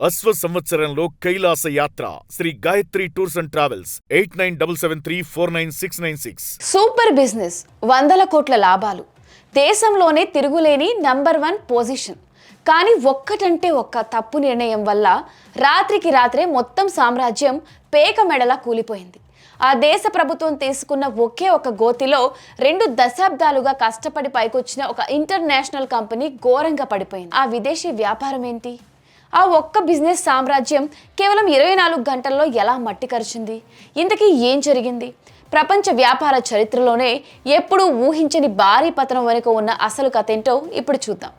అశ్వ సంవత్సరంలో కైలాస యాత్ర Shri Gayatri tours and travels 8977349696. Super business, వందల కోట్ల లాభాలు, దేశంలోనే తిరుగులేని #1 పొజిషన్. కానీ ఒక్కటంటే ఒక్క తప్పు నిర్ణయం వల్ల రాత్రికి రాత్రే మొత్తం సామ్రాజ్యం పేక మెడలా కూలిపోయింది. ఆ దేశ ప్రభుత్వం తీసుకున్న ఒకే ఒక గోతిలో 2 దశాబ్దాలుగా కష్టపడి పైకొచ్చిన ఒక ఇంటర్నేషనల్ కంపెనీ ఘోరంగా పడిపోయింది. ఆ విదేశీ వ్యాపారం ఏంటి? ఆ ఒక్క బిజినెస్ సామ్రాజ్యం కేవలం 24 గంటల్లో ఎలా మట్టి కరిచింది? ఇంతకీ ఏం జరిగింది? ప్రపంచ వ్యాపార చరిత్రలోనే ఎప్పుడూ ఊహించని భారీ పతనం వెనుక ఉన్న అసలు కథ ఏంటో ఇప్పుడు చూద్దాం.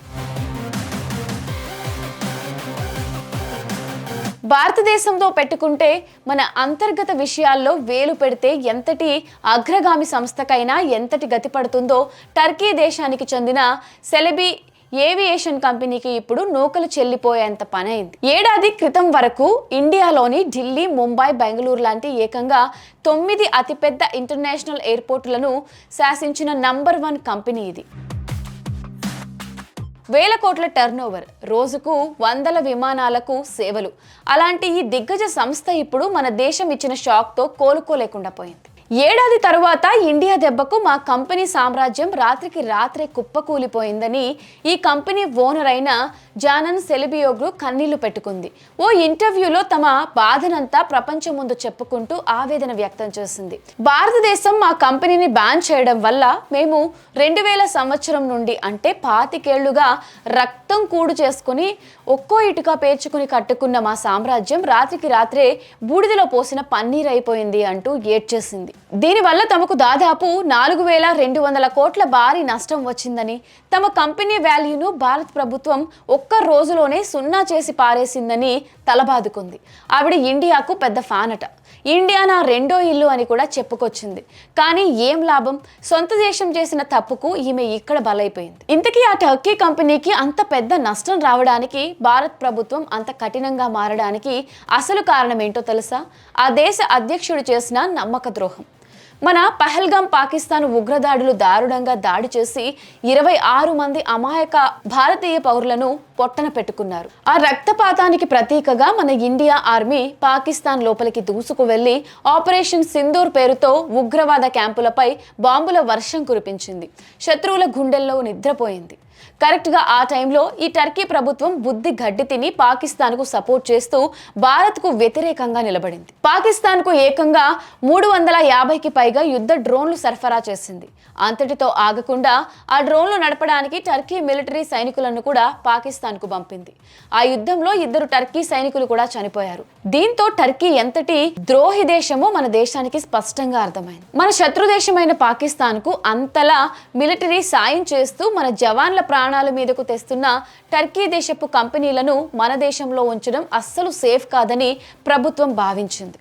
భారతదేశంతో పెట్టుకుంటే మన అంతర్గత విషయాల్లో వేలు పెడితే ఎంతటి అగ్రగామి సంస్థకైనా ఎంతటి గతి పడుతుందో టర్కీ దేశానికి చెందిన సెలెబీ ఏవియేషన్ కంపెనీకి ఇప్పుడు నూకలు చెల్లిపోయేంత పనైంది. ఏడాది క్రితం వరకు ఇండియాలోని ఢిల్లీ, ముంబై, బెంగళూరు లాంటి ఏకంగా 9 అతిపెద్ద ఇంటర్నేషనల్ ఎయిర్పోర్టులను శాసించిన #1 కంపెనీ ఇది. వేల కోట్ల టర్నోవర్, రోజుకు వందల విమానాలకు సేవలు. అలాంటి ఈ దిగ్గజ సంస్థ ఇప్పుడు మన దేశం ఇచ్చిన షాక్తో కోలుకోలేకుండా పోయింది. ఏడాది తరువాత ఇండియా దెబ్బకు మా కంపెనీ సామ్రాజ్యం రాత్రికి రాత్రే కుప్పకూలిపోయిందని ఈ కంపెనీ ఓనర్ అయిన జానన్ సెలిబియోగ్లు కన్నీళ్లు పెట్టుకుంది. ఓ ఇంటర్వ్యూలో తమ బాధనంతా ప్రపంచం ముందు చెప్పుకుంటూ ఆవేదన వ్యక్తం చేసింది. భారతదేశం మా కంపెనీని బ్యాన్ చేయడం వల్ల మేము 2000 సంవత్సరం నుండి అంటే 25 ఏళ్లుగా రక్తం కూడు చేసుకుని ఒక్కో ఇటుక పేర్చుకుని కట్టుకున్న మా సామ్రాజ్యం రాత్రికి రాత్రే బూడిదలో పోసిన పన్నీరైపోయింది అంటూ ఏడ్చేసింది. దీనివల్ల తమకు దాదాపు 4200 కోట్ల భారీ నష్టం వచ్చిందని, తమ కంపెనీ వాల్యూను భారత ప్రభుత్వం ఒక్క రోజులోనే సున్నా చేసి పారేసిందని తలబాదుకుంది. ఆవిడ ఇండియాకు పెద్ద ఫ్యాన్ అట. ఇండియా నా రెండో ఇల్లు అని కూడా చెప్పుకొచ్చింది. కానీ ఏం లాభం? సొంత దేశం చేసిన తప్పుకు ఈమె ఇక్కడ బలైపోయింది. ఇంతకీ ఆ టర్కీ కంపెనీకి అంత పెద్ద నష్టం రావడానికి, భారత్ ప్రభుత్వం అంత కఠినంగా మారడానికి అసలు కారణం ఏంటో తెలుసా? ఆ దేశ అధ్యక్షుడు చేసిన నమ్మక ద్రోహం. మన పహల్గాం పాకిస్తాన్ ఉగ్రదాడులు దారుణంగా దాడి చేసి 26 మంది అమాయక భారతీయ పౌరులను పొట్టన పెట్టుకున్నారు. ఆ రక్తపాతానికి ప్రతీకగా మన ఇండియా ఆర్మీ పాకిస్తాన్ లోపలికి దూసుకు వెళ్లి ఆపరేషన్ సింధూర్ పేరుతో ఉగ్రవాద క్యాంపులపై బాంబుల వర్షం కురిపించింది. శత్రువుల గుండెల్లో నిద్రపోయింది. కరెక్ట్గా ఆ టైంలో ఈ టర్కీ ప్రభుత్వం బుద్ధి గడ్డి తిని పాకిస్తాన్కు సపోర్ట్ చేస్తూ భారత్కు వ్యతిరేకంగా నిలబడింది. పాకిస్తాన్కు ఏకంగా 350కి పైగా యుద్ధ డ్రోన్లు సరఫరా చేసింది. అంతటితో ఆగకుండా ఆ డ్రోన్లు నడపడానికి టర్కీ మిలిటరీ సైనికులను కూడా పాకిస్తాన్కు పంపింది. ఆ యుద్ధంలో 2 టర్కీ సైనికులు కూడా చనిపోయారు. దీంతో టర్కీ ఎంతటి ద్రోహి దేశమో మన దేశానికి స్పష్టంగా అర్థమైంది. మన శత్రు దేశమైన పాకిస్తాన్కు అంతలా మిలిటరీ సాయం చేస్తూ మన జవాన్ల ప్రాణాల మీదకు తెస్తున్న టర్కీ దేశపు కంపెనీలను మన దేశంలో ఉంచడం అస్సలు సేఫ్ కాదని ప్రభుత్వం భావించింది.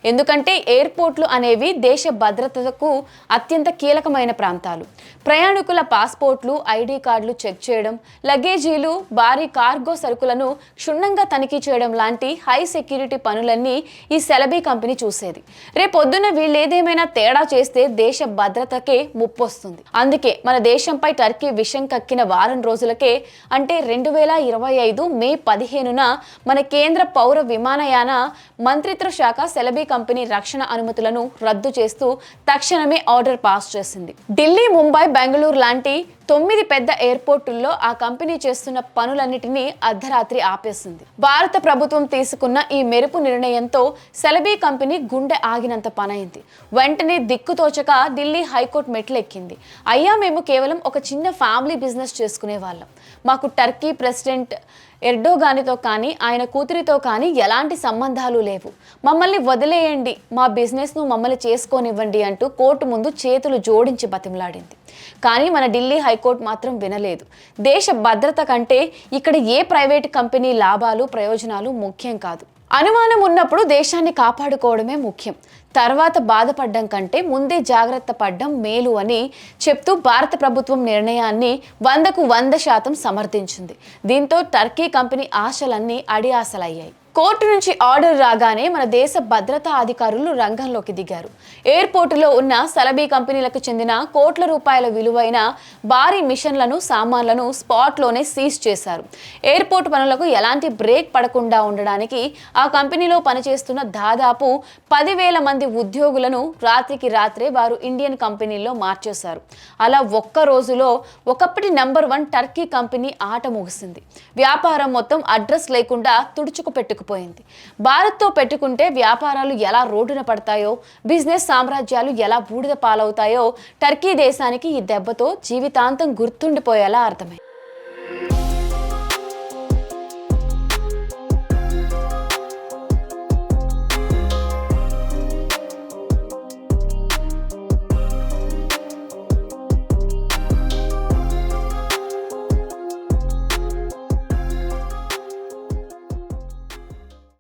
ఎందుకంటే ఎయిర్పోర్ట్లు అనేవి దేశ భద్రతకు అత్యంత కీలకమైన ప్రాంతాలు. ప్రయాణికుల పాస్పోర్ట్లు, ఐడి కార్డులు చెక్ చేయడం, లగేజీలు, భారీ కార్గో సరుకులను క్షుణ్ణంగా తనిఖీ చేయడం లాంటి హై సెక్యూరిటీ పనులన్నీ ఈ సెలబీ కంపెనీ చూసేది. రేపొద్దున వీళ్ళేదేమైనా తేడా చేస్తే దేశ భద్రతకే ముప్పొస్తుంది. అందుకే మన దేశంపై టర్కీ విషం కక్కిన వారం రోజులకే అంటే 2025 మే 15న మన కేంద్ర పౌర విమానయాన మంత్రిత్వ శాఖ సెలబీ కంపెనీ రక్షణ అనుమతులను రద్దు చేస్తూ తక్షణమే ఆర్డర్ పాస్ చేసింది. ఢిల్లీ, ముంబై, బెంగళూరు లాంటి 9 పెద్ద ఎయిర్పోర్టుల్లో ఆ కంపెనీ చేస్తున్న పనులన్నిటినీ అర్ధరాత్రి ఆపేసింది. భారత ప్రభుత్వం తీసుకున్న ఈ మెరుపు నిర్ణయంతో సెలబీ కంపెనీ గుండె ఆగినంత పనైంది. వెంటనే దిక్కుతోచక ఢిల్లీ హైకోర్టు మెట్లెక్కింది. అయ్యా, మేము కేవలం ఒక చిన్న ఫ్యామిలీ బిజినెస్ చేసుకునే వాళ్ళం. మాకు టర్కీ ప్రెసిడెంట్ ఎర్డోగానితో కానీ ఆయన కూతురితో కానీ ఎలాంటి సంబంధాలు లేవు. మమ్మల్ని వదిలేయండి, మా బిజినెస్ను మమ్మల్ని చేసుకోనివ్వండి అంటూ కోర్టు ముందు చేతులు జోడించి బతిమలాడింది. కానీ మన ఢిల్లీ హైకోర్టు మాత్రం వినలేదు. దేశ భద్రత కంటే ఇక్కడ ఏ ప్రైవేట్ కంపెనీ లాభాలు, ప్రయోజనాలు ముఖ్యం కాదు. అనుమానం ఉన్నప్పుడు దేశాన్ని కాపాడుకోవడమే ముఖ్యం. తర్వాత బాధపడడం కంటే ముందే జాగ్రత్త పడడం మేలు అని చెప్తూ భారత ప్రభుత్వం నిర్ణయాన్ని 100% సమర్థించింది. దీంతో టర్కీ కంపెనీ ఆశలన్నీ అడియాసలయ్యాయి. కోర్టు నుంచి ఆర్డర్ రాగానే మన దేశ భద్రతా అధికారులు రంగంలోకి దిగారు. ఎయిర్పోర్టులో ఉన్న సలబీ కంపెనీలకు చెందిన కోట్ల రూపాయల విలువైన భారీ మిషన్లను, సామాన్లను స్పాట్లోనే సీజ్ చేశారు. ఎయిర్పోర్ట్ పనులకు ఎలాంటి బ్రేక్ పడకుండా ఉండడానికి ఆ కంపెనీలో పనిచేస్తున్న దాదాపు 10,000 మంది ఉద్యోగులను రాత్రికి రాత్రే వారు ఇండియన్ కంపెనీల్లో మార్చేశారు. అలా ఒక్క రోజులో ఒకప్పటి నంబర్ 1 టర్కీ కంపెనీ ఆట ముగిసింది. వ్యాపారం మొత్తం అడ్రస్ లేకుండా తుడుచుకుపెట్టుకు భారత్తో పెట్టుకుంటే వ్యాపారాలు ఎలా రోడ్డున పడతాయో, బిజినెస్ సామ్రాజ్యాలు ఎలా బూడిద పాలవుతాయో టర్కీ దేశానికి ఈ దెబ్బతో జీవితాంతం గుర్తుండిపోయేలా అర్థమైంది.